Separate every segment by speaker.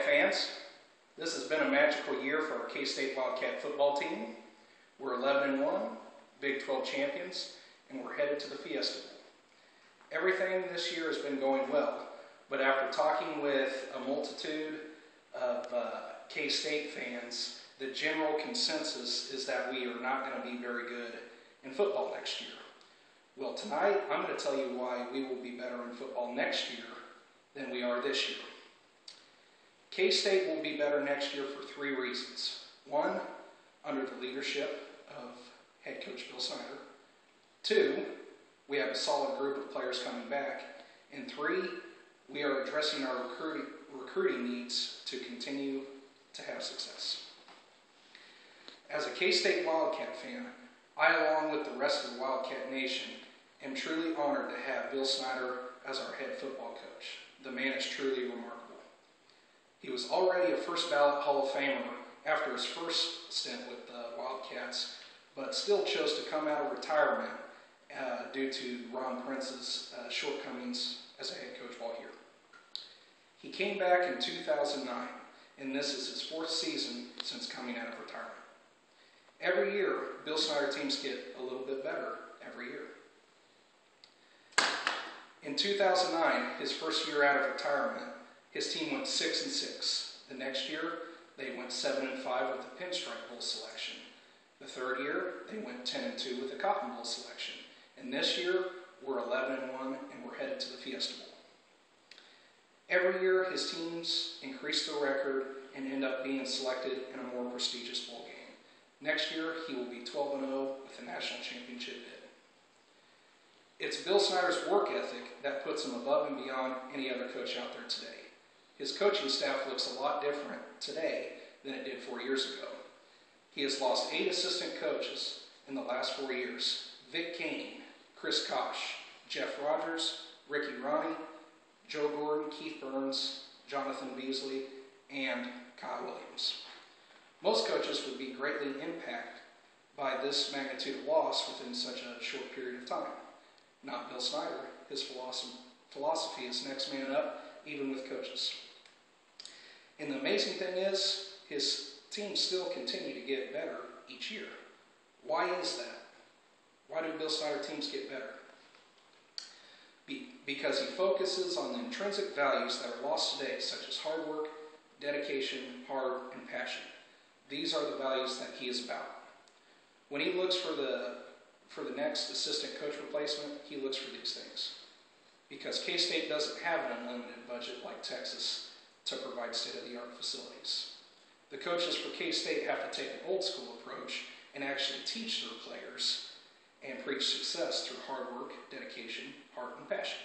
Speaker 1: fans, this has been a magical year for our K-State Wildcat football team. We're 11-1, Big 12 champions, and we're headed to the Fiesta Bowl. Everything this year has been going well, but after talking with a multitude of K-State fans, the general consensus is that we are not going to be very good in football next year. Well, tonight I'm going to tell you why we will be better in football next year than we are this year. K-State will be better next year for 3 reasons. 1, under the leadership of head coach Bill Snyder. 2, we have a solid group of players coming back. And 3, we are addressing our recruiting needs to continue to have success. As a K-State Wildcat fan, I, along with the rest of the Wildcat Nation, am truly honored to have Bill Snyder as our head football coach. The man is truly remarkable. He was already a first ballot Hall of Famer after his first stint with the Wildcats, but still chose to come out of retirement due to Ron Prince's shortcomings as a head coach while here. He came back in 2009, and this is his 4th season since coming out of retirement. Every year, Bill Snyder teams get a little bit better every year. In 2009, his first year out of retirement, his team went 6-6. The next year, they went 7-5 with the Pinstripe Bowl selection. The 3rd year, they went 10-2 with the Cotton Bowl selection. And this year, we're 11-1 and we're headed to the Fiesta Bowl. Every year, his teams increase their record and end up being selected in a more prestigious bowl game. Next year, he will be 12-0 with a national championship bid. It's Bill Snyder's work ethic that puts him above and beyond any other coach out there today. His coaching staff looks a lot different today than it did 4 years ago. He has lost 8 assistant coaches in the last 4 years. Vic Kane, Chris Kosh, Jeff Rogers, Ricky Ronnie, Joe Gordon, Keith Burns, Jonathan Beasley, and Kyle Williams. Most coaches would be greatly impacted by this magnitude of loss within such a short period of time. Not Bill Snyder. His philosophy is next man up, even with coaches. And the amazing thing is, his teams still continue to get better each year. Why is that? Why do Bill Snyder teams get better? Because he focuses on the intrinsic values that are lost today, such as hard work, dedication, heart, and passion. These are the values that he is about. When he looks for the next assistant coach replacement, he looks for these things. Because K-State doesn't have an unlimited budget like Texas to provide state-of-the-art facilities. The coaches for K-State have to take an old-school approach and actually teach their players and preach success through hard work, dedication, heart, and passion.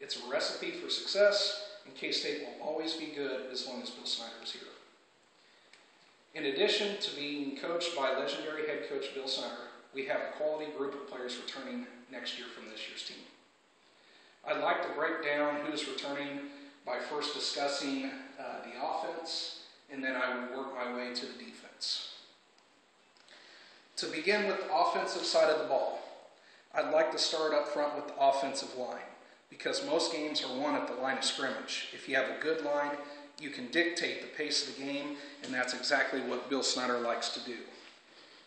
Speaker 1: It's a recipe for success, and K-State will always be good as long as Bill Snyder is here. In addition to being coached by legendary head coach Bill Snyder, we have a quality group of players returning next year from this year's team. I'd like to break down who's returning by first discussing the offense, and then I will work my way to the defense. To begin with the offensive side of the ball, I'd like to start up front with the offensive line, because most games are won at the line of scrimmage. If you have a good line, you can dictate the pace of the game, and that's exactly what Bill Snyder likes to do.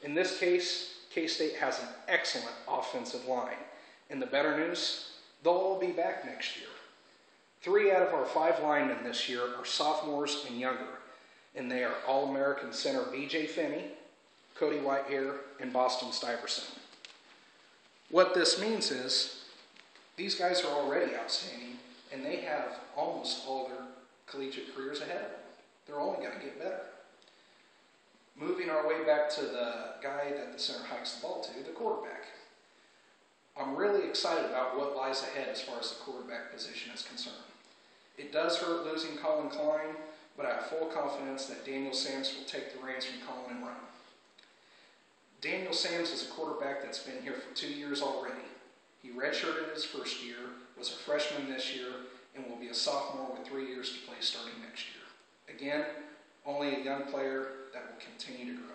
Speaker 1: In this case, K-State has an excellent offensive line. And the better news, they'll all be back next year. 3 out of our 5 linemen this year are sophomores and younger, and they are All-American center B.J. Finney, Cody Whitehair, and Boston Stuyvesant. What this means is these guys are already outstanding, and they have almost all their collegiate careers ahead of them. They're only going to get better. Moving our way back to the guy that the center hikes the ball to, the quarterback. I'm really excited about what lies ahead as far as the quarterback position is concerned. It does hurt losing Colin Klein, but I have full confidence that Daniel Sams will take the reins from Colin and run. Daniel Sams is a quarterback that's been here for 2 years already. He redshirted his first year, was a freshman this year, and will be a sophomore with 3 years to play starting next year. Again, only a young player that will continue to grow.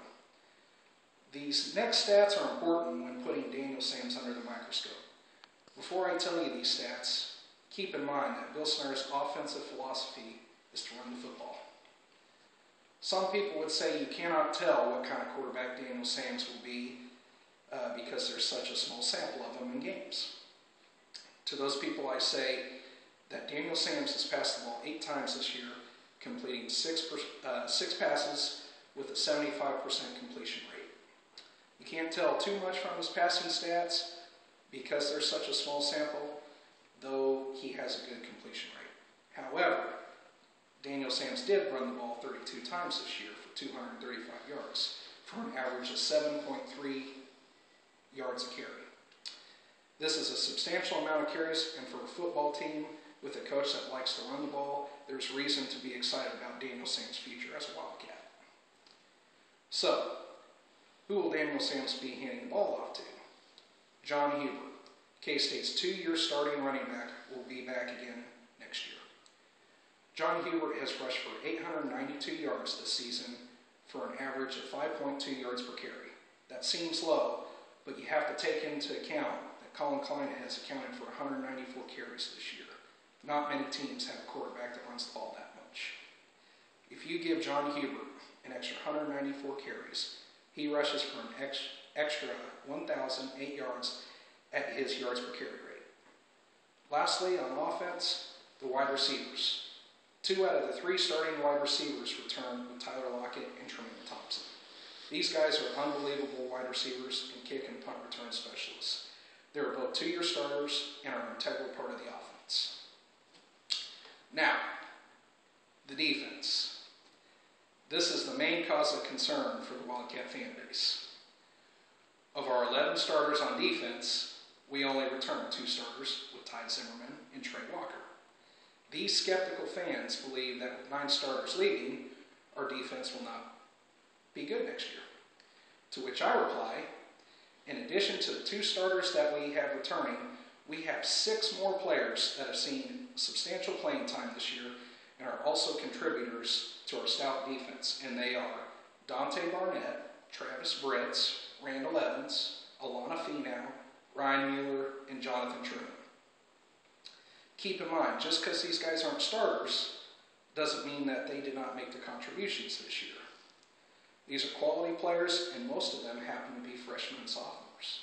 Speaker 1: These next stats are important when putting Daniel Sams under the microscope. Before I tell you these stats, keep in mind that Bill Snyder's offensive philosophy is to run the football. Some people would say you cannot tell what kind of quarterback Daniel Sams will be because there's such a small sample of them in games. To those people I say that Daniel Sams has passed the ball 8 times this year, completing 6 passes with a 75% completion rate. You can't tell too much from his passing stats because there's such a small sample, though he has a good completion rate. However, Daniel Sams did run the ball 32 times this year for 235 yards, for an average of 7.3 yards a carry. This is a substantial amount of carries, and for a football team with a coach that likes to run the ball, there's reason to be excited about Daniel Sams' future as a Wildcat. So, who will Daniel Sams be handing the ball off to? John Huber, K-State's 2-year starting running back, will be back again next year. John Huber has rushed for 892 yards this season for an average of 5.2 yards per carry. That seems low, but you have to take into account that Colin Klein has accounted for 194 carries this year. Not many teams have a quarterback that runs the ball that much. If you give John Huber an extra 194 carries, he rushes for an extra 1,008 yards at his yards per carry rate. Lastly, on offense, the wide receivers. 2 out of the 3 starting wide receivers return with Tyler Lockett and Tremaine Thompson. These guys are unbelievable wide receivers and kick and punt return specialists. They are both 2-year starters and are an integral part of the offense. Now, the defense. This is the main cause of concern for the Wildcat fan base. Of our 11 starters on defense, we only returned 2 starters with Ty Zimmerman and Trey Walker. These skeptical fans believe that with 9 starters leaving, our defense will not be good next year. To which I reply, in addition to the 2 starters that we have returning, we have 6 more players that have seen substantial playing time this year and are also contributors to our stout defense. And they are Dante Barnett, Travis Britz, Randall Evans, Alana Finau, Ryan Mueller, and Jonathan Truman. Keep in mind, just because these guys aren't starters doesn't mean that they did not make the contributions this year. These are quality players, and most of them happen to be freshmen and sophomores.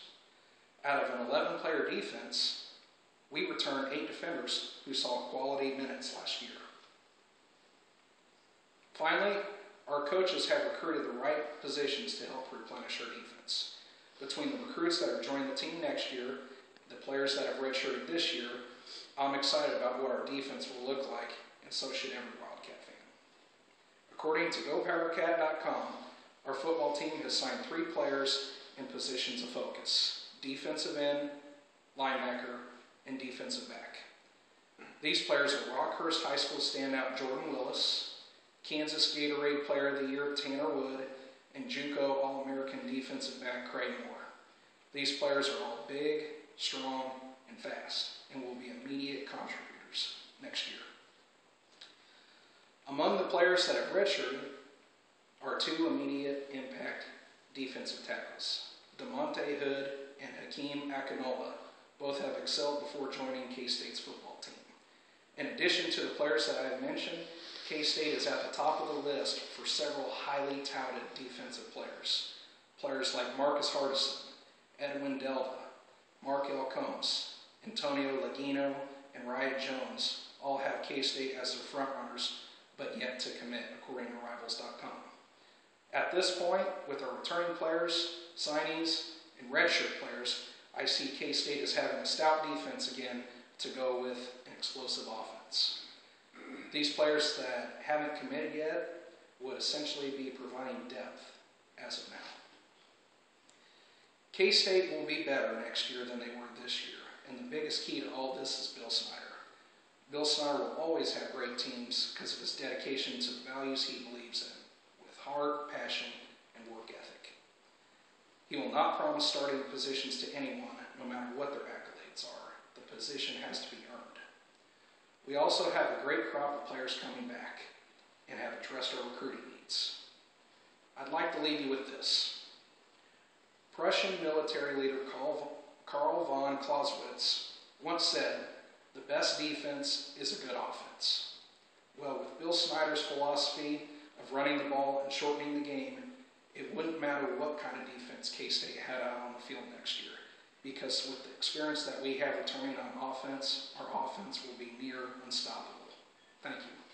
Speaker 1: Out of an 11-player defense, we returned 8 defenders who saw quality minutes last year. Finally, our coaches have recruited the right positions to help replenish our defense. Between the recruits that are joining the team next year, the players that have redshirted this year, I'm excited about what our defense will look like, and so should every Wildcat fan. According to GoPowerCat.com, our football team has signed 3 players in positions of focus: defensive end, linebacker, and defensive back. These players are Rockhurst High School standout Jordan Willis, Kansas Gatorade Player of the Year Tanner Wood, and JUCO All-American defensive back Craig Moore. These players are all big, strong, and fast, and will be immediate contributors next year. Among the players that have redshirted are 2 immediate impact defensive tackles, DeMonte Hood and Hakeem Akinola. Both have excelled before joining K-State's football team. In addition to the players that I have mentioned, K-State is at the top of the list for several highly touted defensive players. Players like Marcus Hardison, Edwin Delva, Mark L. Combs, Antonio Lagino, and Riot Jones all have K-State as their frontrunners, but yet to commit, according to Rivals.com. At this point, with our returning players, signees, and redshirt players, I see K-State as having a stout defense again to go with an explosive offense. These players that haven't committed yet would essentially be providing depth as of now. K-State will be better next year than they were this year, and the biggest key to all this is Bill Snyder. Bill Snyder will always have great teams because of his dedication to the values he believes in, with heart, passion, and work ethic. He will not promise starting positions to anyone, no matter what their accolades are. The position has to be earned. We also have a great crop of players coming back and have addressed our recruiting needs. I'd like to leave you with this. Prussian military leader Karl von Clausewitz once said, "The best defense is a good offense." Well, with Bill Snyder's philosophy of running the ball and shortening the game, it wouldn't matter what kind of defense K-State had out on the field next year, because with the experience that we have returning on offense, our offense will be near unstoppable. Thank you.